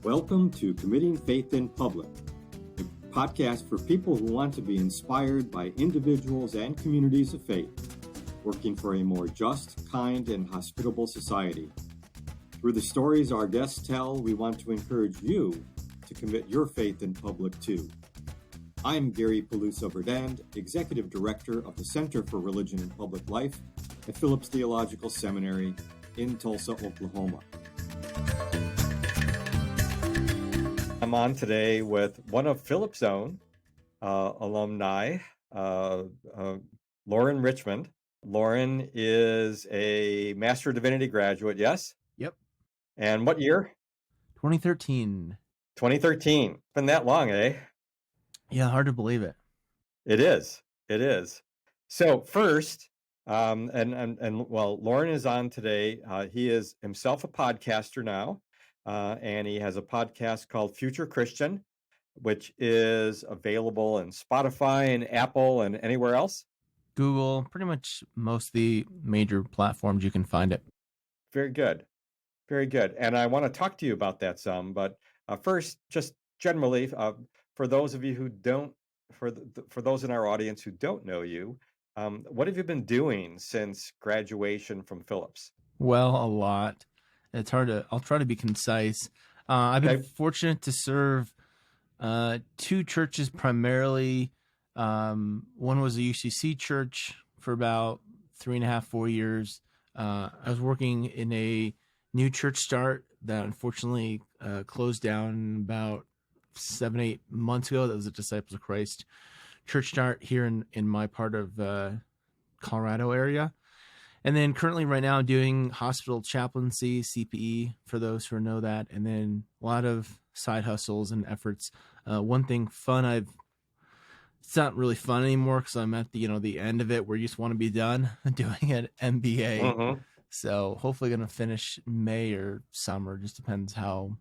Welcome to Committing Faith in Public, a podcast for people who want to be inspired by individuals and communities of faith, working for a more just, kind, and hospitable society. Through the stories our guests tell, we want to encourage you to commit your faith in public too. I'm Gary Peluso-Verdand, Executive Director of the Center for Religion and Public Life at Phillips Theological Seminary in Tulsa, Oklahoma. I'm on today with one of Phillips' own alumni, Loren Richmond. Loren is a Master of Divinity graduate, yes? Yep. And what year? 2013. 2013. It's been that long, eh? Yeah, hard to believe it. It is. It is. So first, Loren is on today. He is himself a podcaster now. And he has a podcast called Future Christian, which is available in Spotify and Apple and anywhere else. Google, pretty much most of the major platforms you can find it. Very good. Very good. And I want to talk to you about that some, but first, just generally, for those of you who don't, for those in our audience who don't know you, what have you been doing since graduation from Phillips? Well, a lot. It's hard to, I'll try to be concise. I've been fortunate to serve two churches primarily. One was a UCC church for about 3.5, 4 years. I was working in a new church start that unfortunately closed down about 7-8 months ago. That was the Disciples of Christ church start here in my part of Colorado area. And then currently right now I'm doing hospital chaplaincy, CPE, for those who know that, and then a lot of side hustles and efforts. One thing fun, it's not really fun anymore because I'm at the end of it where you just want to be done doing an MBA. Mm-hmm. So hopefully going to finish May or summer. Just depends how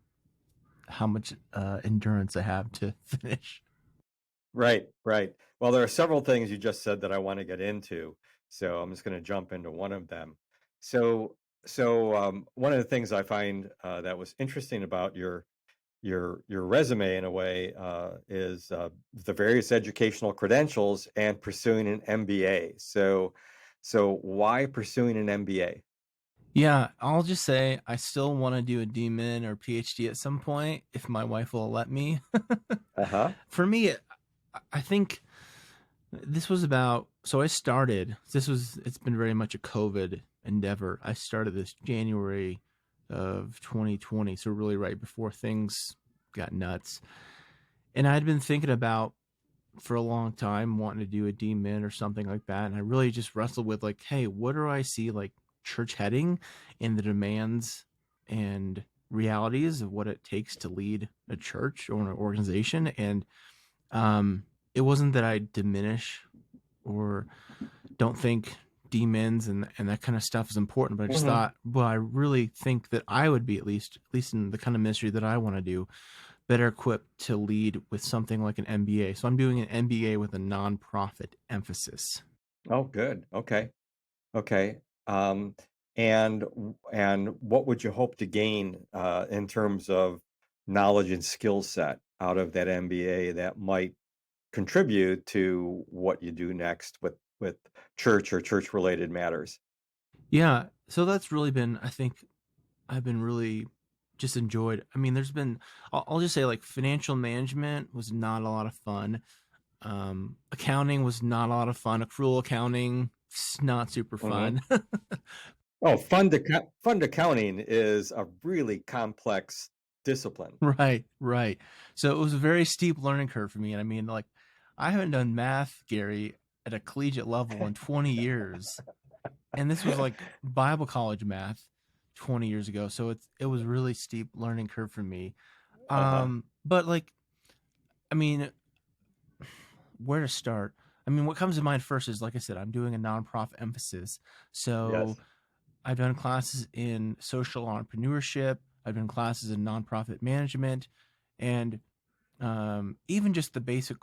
much endurance I have to finish. Right. Well, there are several things you just said that I want to get into. So I'm just going to jump into one of them. So one of the things I find that was interesting about your resume in a way is the various educational credentials and pursuing an MBA. So why pursuing an MBA? Yeah, I'll just say I still want to do a DMin or PhD at some point if my wife will let me. For me, I think this was about, it's been very much a COVID endeavor. I started this January of 2020, so really right before things got nuts. And I'd been thinking about for a long time wanting to do a DMin or something like that. And I really just wrestled with hey, what do I see church heading and the demands and realities of what it takes to lead a church or an organization. And it wasn't that I diminish or don't think DMins and that kind of stuff is important, but I just thought, well, I really think that I would be at least in the kind of ministry that I want to do, better equipped to lead with something like an MBA. So I'm doing an MBA with a nonprofit emphasis. Oh, good. Okay. And what would you hope to gain in terms of knowledge and skill set out of that MBA that might contribute to what you do next with church or church related matters? Yeah. So that's really been, I think I've been really just enjoyed. I mean, there's been, I'll just say financial management was not a lot of fun. Accounting was not a lot of fun. Accrual accounting, not super fun. Oh, fund accounting is a really complex discipline. Right. So it was a very steep learning curve for me. And I mean, I haven't done math, Gary, at a collegiate level in 20 years. And this was Bible college math 20 years ago. So it was really steep learning curve for me. But I mean, where to start? I mean, what comes to mind first is, like I said, I'm doing a nonprofit emphasis. So yes. I've done classes in social entrepreneurship. I've done classes in nonprofit management, and even just the basic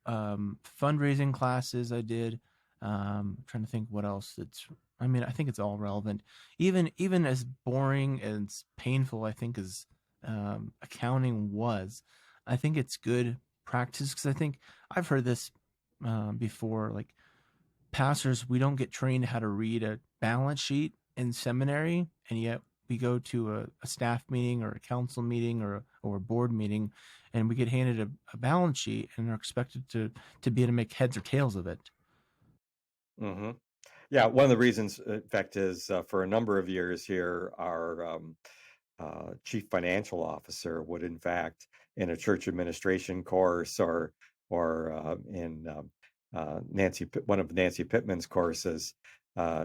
fundraising classes I did. I'm trying to think what else I think it's all relevant. Even as boring and painful, I think, as accounting was. I think it's good practice because I think I've heard this before. Like pastors, we don't get trained how to read a balance sheet in seminary, and yet we go to a staff meeting or a council meeting or a board meeting, and we get handed a balance sheet and are expected to be able to make heads or tails of it. Mm-hmm. Yeah, one of the reasons, in fact, is for a number of years here, our chief financial officer would, in fact, in a church administration course or in one of Nancy Pittman's courses,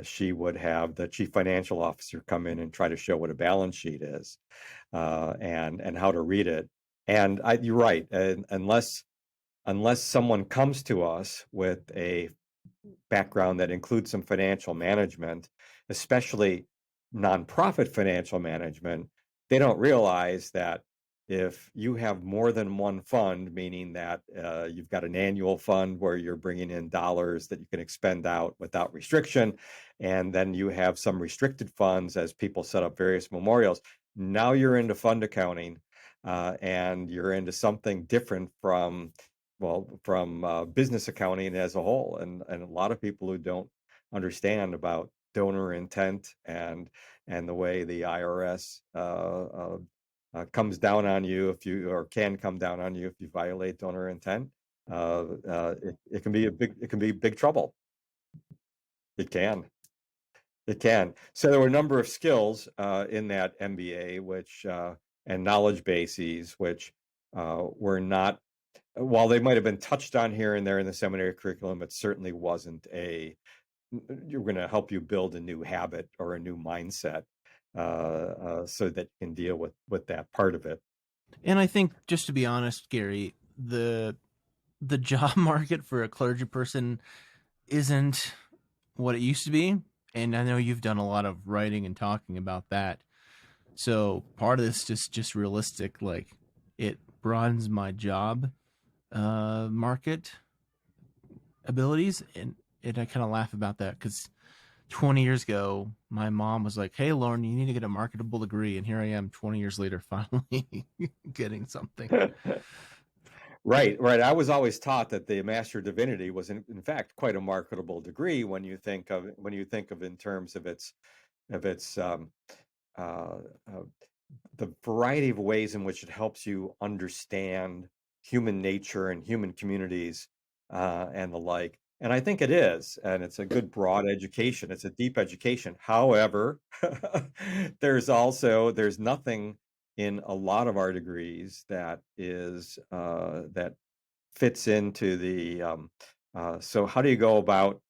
she would have the chief financial officer come in and try to show what a balance sheet is and how to read it. And you're right, unless someone comes to us with a background that includes some financial management, especially nonprofit financial management, they don't realize that if you have more than one fund, meaning that you've got an annual fund where you're bringing in dollars that you can expend out without restriction, and then you have some restricted funds as people set up various memorials, now you're into fund accounting and you're into something different from business accounting as a whole, and a lot of people who don't understand about donor intent and the way the IRS comes down on you can come down on you if you violate donor intent. It can be big trouble. It can. So there were a number of skills in that MBA, which and knowledge bases, which were not, while they might have been touched on here and there in the seminary curriculum, it certainly wasn't you're going to help you build a new habit or a new mindset so that you can deal with that part of it. And I think, just to be honest, Gary, the job market for a clergy person isn't what it used to be. And I know you've done a lot of writing and talking about that. So part of this is just realistic. Like, it broadens my job market abilities, and I kind of laugh about that because 20 years ago my mom was like, "Hey Loren, you need to get a marketable degree," and here I am 20 years later finally getting something. Right. I was always taught that the Master of Divinity was in fact quite a marketable degree when you think of in terms of its the variety of ways in which it helps you understand human nature and human communities and the like. And I think it is, and it's a good broad education. It's a deep education. However, there's nothing in a lot of our degrees that is that fits into the so how do you go about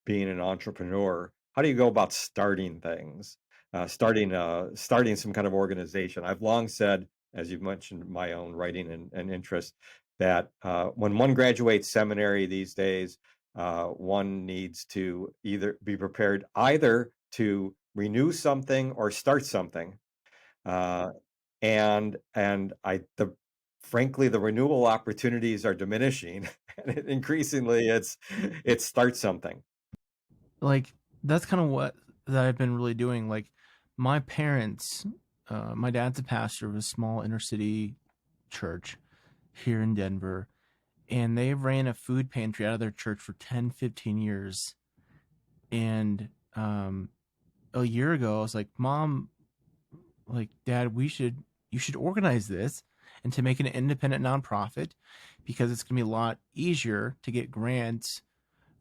being an entrepreneur? How do you go about starting things? Starting some kind of organization. I've long said, as you've mentioned, my own writing and interest, that when one graduates seminary these days, one needs to either be prepared either to renew something or start something. Frankly, the renewal opportunities are diminishing, and increasingly it's start something. Like, that's kind of what that I've been really doing. Like, my parents, my dad's a pastor of a small inner city church here in Denver, and they ran a food pantry out of their church for 10-15 years. And a year ago I was like, "Mom, like, Dad, you should organize this and to make an independent nonprofit, because it's going to be a lot easier to get grants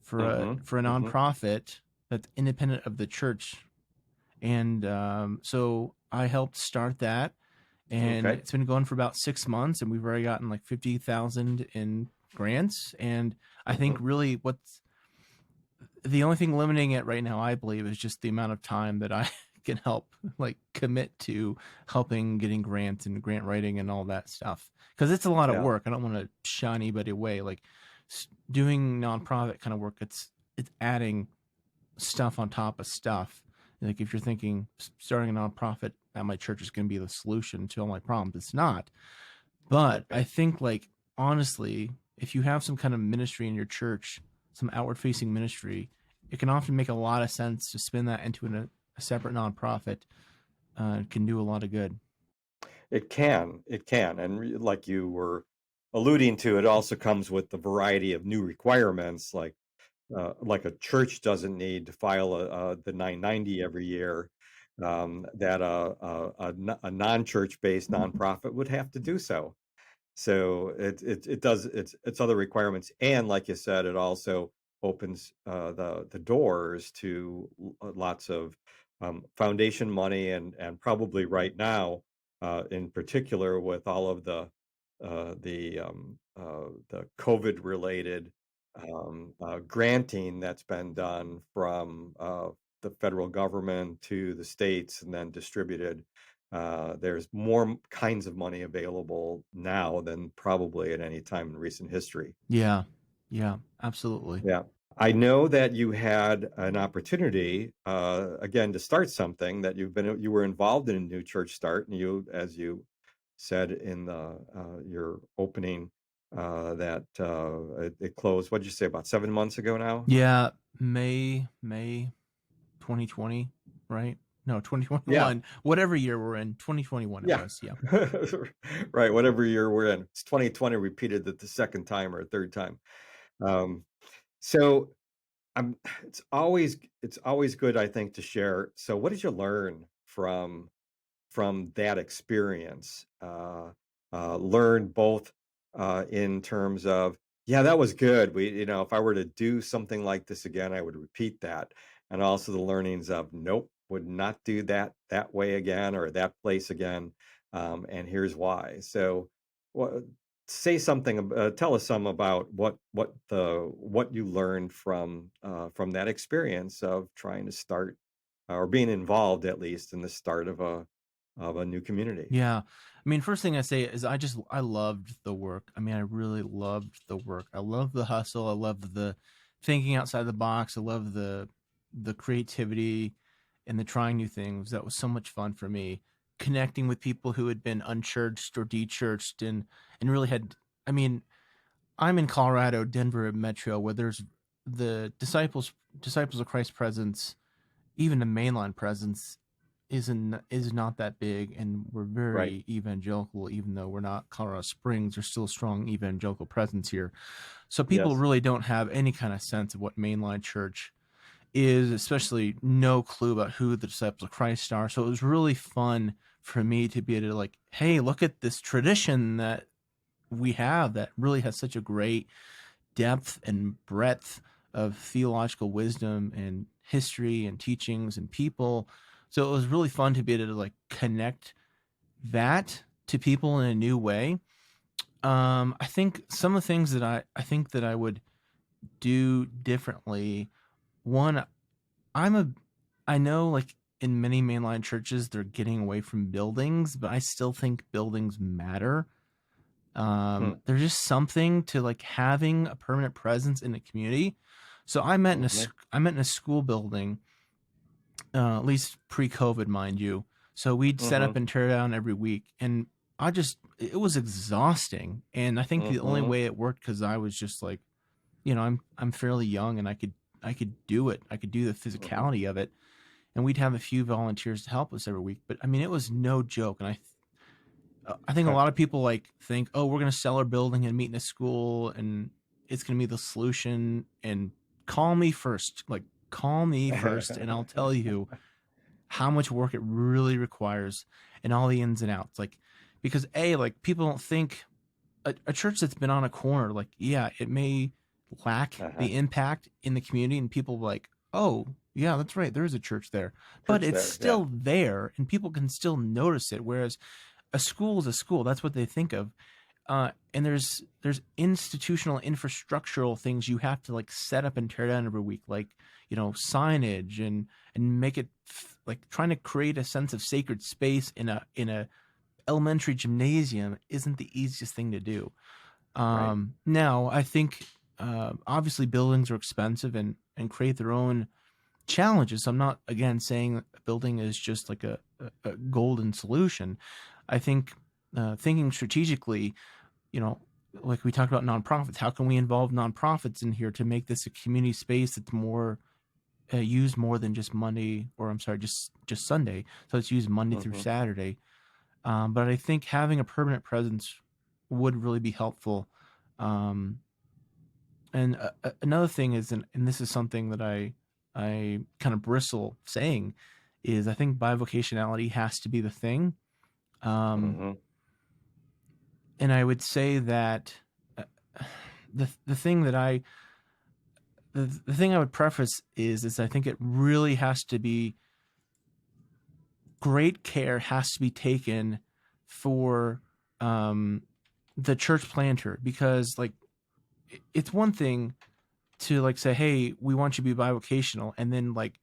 for a nonprofit that's independent of the church." And so I helped start that, and it's been going for about 6 months, and we've already gotten like 50,000 in grants. And I think really what's the only thing limiting it right now, I believe, is just the amount of time that I can help, like, commit to helping getting grants and grant writing and all that stuff, because it's a lot of work. I don't want to shy anybody away. Like, doing nonprofit kind of work, it's adding stuff on top of stuff. Like, if you're thinking starting a nonprofit at my church is going to be the solution to all my problems, it's not. But I think, like, honestly, if you have some kind of ministry in your church, some outward facing ministry, it can often make a lot of sense to spin that into a separate nonprofit. Can do a lot of good. It can, and like you were alluding to, it also comes with a variety of new requirements, like a church doesn't need to file the 990 every year, that a non-church based nonprofit would have to do so. So it does it's other requirements, and like you said, it also opens the doors to lots of foundation money, and probably right now, in particular, with all of the COVID related granting that's been done from the federal government to the states and then distributed. There's more kinds of money available now than probably at any time in recent history. Yeah. Yeah, absolutely. Yeah. I know that you had an opportunity, again, to start something that you were involved in a new church start, and you, as you said in your opening, that it closed. What did you say, about 7 months ago now? Yeah, May 2020, right? No, 2021. Yeah. Whatever year we're in, 2021 it was. Yeah. Right. Whatever year we're in. It's 2020 repeated the second time or third time. So it's always good, I think, to share. So what did you learn from that experience? Learn both in terms of, yeah, that was good. If I were to do something like this again, I would repeat that. And also the learnings of, nope, would not do that way again, or that place again. And here's why. So what say something, tell us some about what you learned from that experience of trying to start, or being involved at least in the start of a new community. Yeah. I mean, first thing I say is I loved the work. I mean, I really loved the work. I love the hustle. I love the thinking outside the box. I love the creativity and the trying new things. That was so much fun for me. Connecting with people who had been unchurched or dechurched and really had, I mean, I'm in Colorado, Denver metro, where there's the disciples of Christ presence, even the mainline presence is not that big, and we're very Right. evangelical, even though we're not Colorado Springs. There's still a strong evangelical presence here. So people Yes. really don't have any kind of sense of what mainline church is, especially no clue about who the disciples of Christ are. So it was really fun for me to be able to, like, hey, look at this tradition that we have that really has such a great depth and breadth of theological wisdom and history and teachings and people. So it was really fun to be able to, like, connect that to people in a new way. I think some of the things that I think that I would do differently. One, I know, like, in many mainline churches, they're getting away from buildings, but I still think buildings matter. There's just something to, like, having a permanent presence in the community. So I met in a school building, at least pre-COVID, mind you. So we'd set up and tear down every week, and it was exhausting. And I think the only way it worked, because I was just like, I'm fairly young, and I could do it. I could do the physicality of it, and we'd have a few volunteers to help us every week. But I mean, it was no joke. And I think a lot of people, like, think, oh, we're going to sell our building and meet in a school, and it's going to be the solution. And call me first, and I'll tell you how much work it really requires and all the ins and outs. Like, because like, people don't think a church that's been on a corner, like, yeah, it may lack the impact in the community, and people like, oh yeah, that's right, there's a church there, but it's still there, and people can still notice it. Whereas a school is a school. That's what they think of. And there's institutional, infrastructural things you have to, like, set up and tear down every week, like, signage and make it like, trying to create a sense of sacred space in a elementary gymnasium isn't the easiest thing to do. Right. Now, I think obviously buildings are expensive and create their own challenges. I'm not, again, saying that a building is just like a golden solution. I think thinking strategically, like we talked about nonprofits, how can we involve nonprofits in here to make this a community space that's more used more than just Monday, or I'm sorry, just Sunday. So it's used Monday through Saturday. But I think having a permanent presence would really be helpful. And another thing is, and this is something that I kind of bristle saying, is I think bivocationality has to be the thing. And I would say that the thing that the thing I would preface is I think it really has to be, great care has to be taken for the church planter, because like it's one thing to like say, hey, we want you to be bivocational, and then like,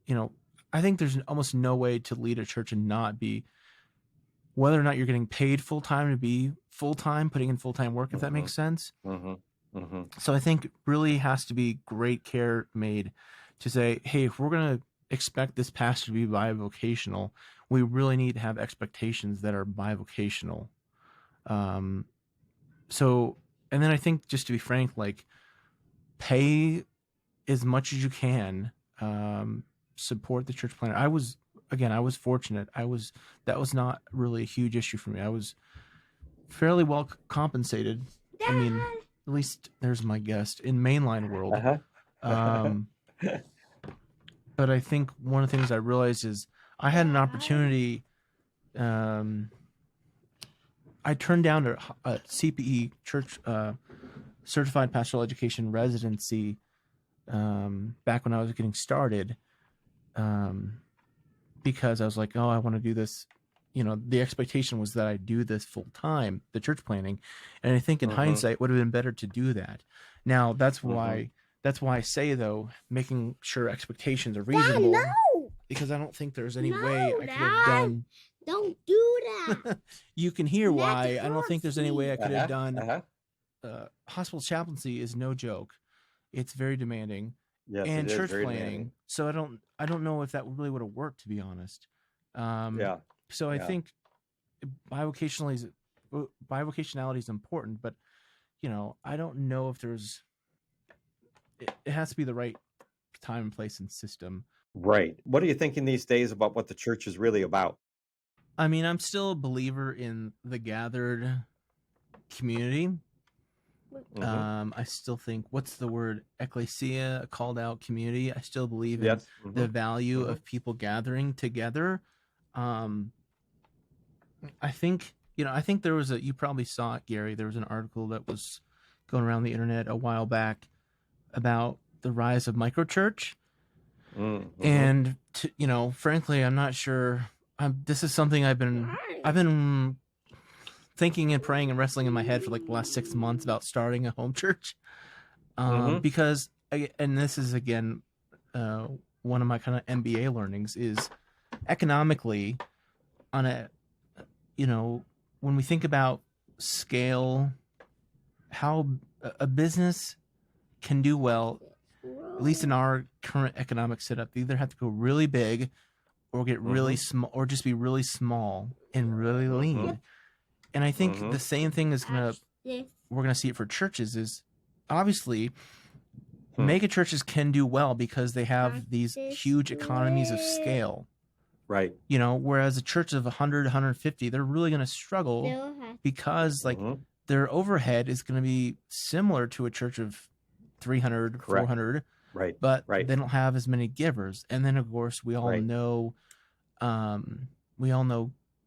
you know, I think there's almost no way to lead a church and not be, whether or not you're getting paid full time to be full time, putting in full time work, if that makes sense. So I think really has to be great care made to say, hey, if we're going to expect this pastor to be bivocational, we really need to have expectations that are bivocational. So, and then I think, just to be frank, like, pay as much as you can, support the church planter. I was fortunate. That was not really a huge issue for me. I was fairly well compensated. I mean, at least there's my guest in mainline world. But I think one of the things I realized is I had an opportunity. I turned down a CPE, church certified pastoral education residency, back when I was getting started, because I was like, oh, I want to do this. You know, the expectation was that I do this full time, the church planning, and I think in hindsight, it would have been better to do that. Now that's why I say, though, making sure expectations are reasonable, Dad, no! because I don't think there's any way I could have done. Don't do that. You can hear why I don't think there's any way I could have done. Hospital chaplaincy is no joke. It's very demanding. Yes, and it is church very planning. demanding. So I don't know if that really would have worked, to be honest. So I think bivocationality is important, but you know, I don't know if there's. It has to be the right time and place and system. Right. What are you thinking these days about what the church is really about? I mean, I'm still a believer in the gathered community. I still think, what's the word? Ecclesia, a called out community. I still believe in the value of people gathering together. I think there was you probably saw it, Gary. There was an article that was going around the internet a while back about the rise of microchurch. And you know, frankly, I'm not sure. This is something I've been thinking and praying and wrestling in my head for like the last 6 months about starting a home church. Because, and this is again, one of my kind of MBA learnings is economically, on a, you know, when we think about scale, how a business can do well, at least in our current economic setup, they either have to go really big or get really small, or just be really small and really lean. And I think the same thing is we're gonna see it for churches. Is obviously mega churches can do well because they have these huge economies of scale. Right. You know, whereas a church of 100, 150, they're really going to struggle because like their overhead is going to be similar to a church of 300, 400. Right. But they don't have as many givers. And then of course we all know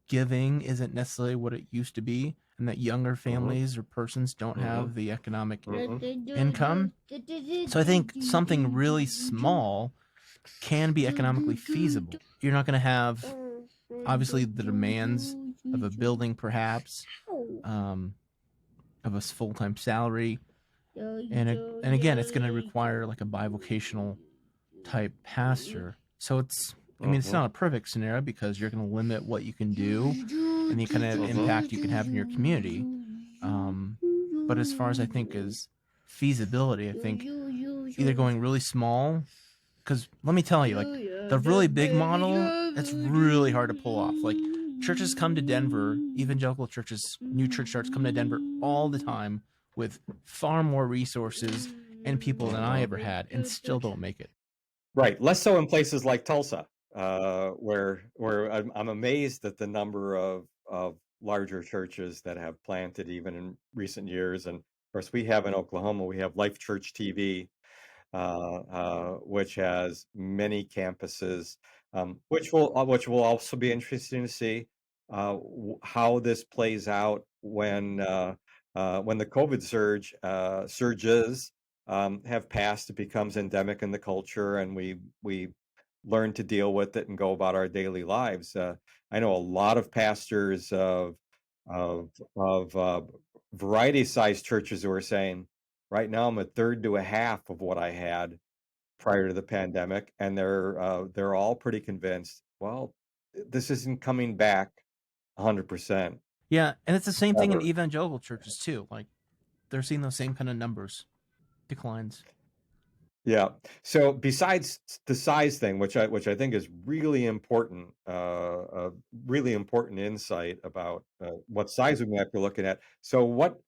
giving isn't necessarily what it used to be, and that younger families or persons don't have the economic income. So I think something really small can be economically feasible. You're not going to have, obviously, the demands of a building, perhaps, of a full-time salary, and again, it's going to require like a bivocational type pastor. So it's, I mean, it's not a perfect scenario because you're going to limit what you can do and the kind of impact you can have in your community. But as far as I think is feasibility, I think either going really small, because let me tell you, like the really big model, that's really hard to pull off. Like churches come to Denver, evangelical churches, new church starts come to Denver all the time with far more resources and people than I ever had, and still don't make it. Right. Less so in places like Tulsa. where I'm amazed at the number of larger churches that have planted even in recent years. And of course, we have in Oklahoma, we have Life Church TV, which has many campuses, which will also be interesting to see how this plays out when the COVID surges have passed. It becomes endemic in the culture, and we learn to deal with it and go about our daily lives. I know a lot of pastors of variety-sized churches who are saying, right now I'm a third to a half of what I had prior to the pandemic, and they're all pretty convinced, well, this isn't coming back 100%. Yeah, and it's the same thing in Ever. evangelical churches too. Like they're seeing those same kind of numbers, declines. Yeah. So besides the size thing, which I think is really important, really important insight about what size we might be looking at. So what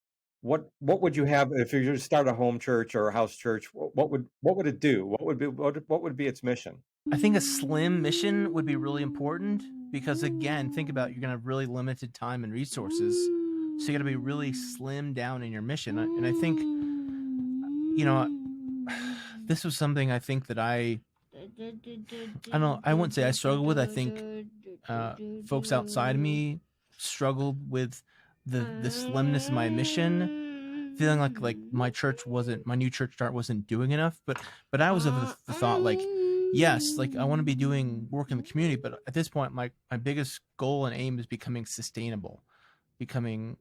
would you have if you were to start a home church or a house church? What would it do? What would be its mission? I think a slim mission would be really important because, again, think about, you're going to have really limited time and resources, so you got to be really slim down in your mission. And I think, you know, this was something I think that I don't know, I wouldn't say I struggled with. I think folks outside of me struggled with the slimness of my mission, feeling like my new church start wasn't doing enough. But I was of the thought, like, yes, like I want to be doing work in the community, but at this point, my biggest goal and aim is becoming sustainable, becoming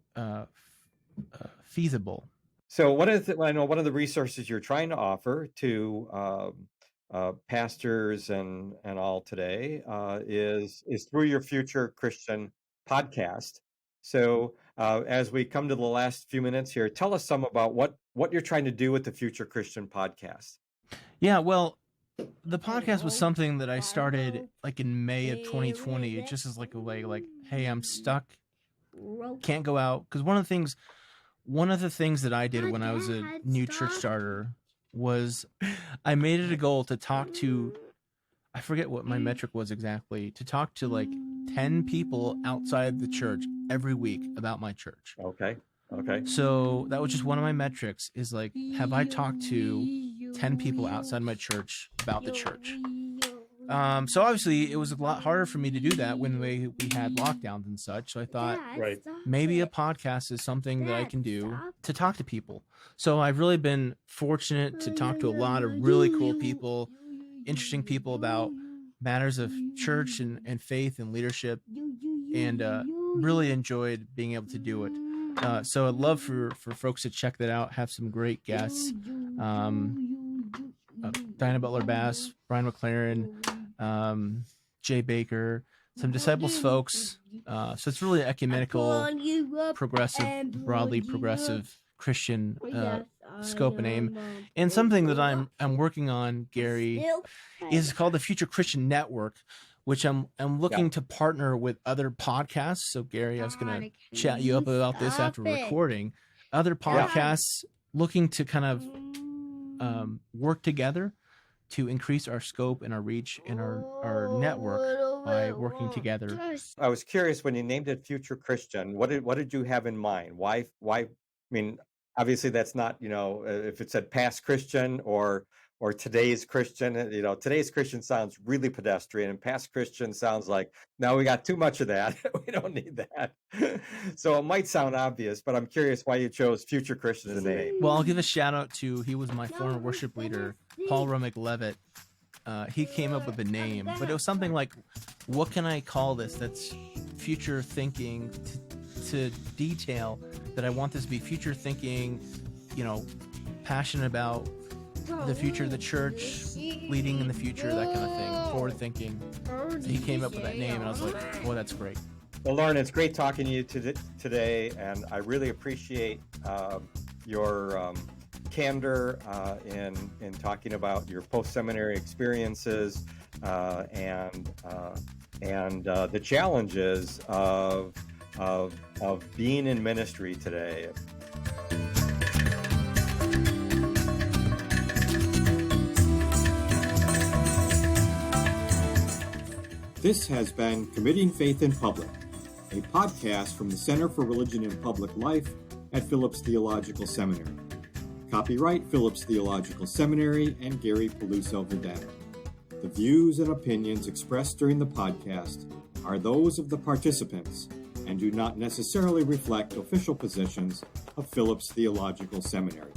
feasible. So I know one of the resources you're trying to offer to pastors and all today is through your Future Christian podcast. So as we come to the last few minutes here, tell us some about what you're trying to do with the Future Christian podcast. Yeah, well, the podcast was something that I started like in May of 2020. It just is like a way, like, hey, I'm stuck, can't go out. Because one of the things that I did when I was a new church starter was I made it a goal to talk to, I forget what my metric was exactly, to talk to like 10 people outside the church every week about my church. Okay. So that was just one of my metrics, is like, have I talked to 10 people outside my church about the church? So obviously it was a lot harder for me to do that when we had lockdowns and such. So I thought, maybe a podcast is something that I can do to talk to people. So I've really been fortunate to talk to a lot of really cool people, interesting people about matters of church and faith and leadership, and really enjoyed being able to do it. So I'd love for folks to check that out. Have some great guests. Diana Butler-Bass, Brian McLaren, Jay Baker, some Disciples folks. So it's really ecumenical, progressive, broadly progressive Christian scope and aim. And something that I'm working on, Gary, is called the Future Christian Network, which I'm looking to partner with other podcasts. So Gary, I was going to chat you up about this after recording. Other podcasts looking to kind of work together to increase our scope and our reach and our network by working together. I was curious, when you named it Future Christian, what did you have in mind? Why? I mean, obviously that's not, if it said past Christian or today's Christian, today's Christian sounds really pedestrian, and past Christian sounds like, no, we got too much of that. We don't need that. So it might sound obvious, but I'm curious why you chose Future Christian as the name. Well, I'll give a shout out to, he was my former worship leader, Paul Romick-Levitt. He came up with a name, but it was something like, what can I call this that's future thinking, to detail that I want this to be future thinking, passionate about the future of the church, leading in the future, that kind of thing, forward thinking. So he came up with that name, and I was like, boy, that's great. Well, Loren, it's great talking to you today, and I really appreciate your candor in talking about your post-seminary experiences and the challenges of being in ministry today. This has been Committing Faith in Public, a podcast from the Center for Religion in Public Life at Phillips Theological Seminary. Copyright Phillips Theological Seminary and Gary Peluso Verdana. The views and opinions expressed during the podcast are those of the participants and do not necessarily reflect official positions of Phillips Theological Seminary.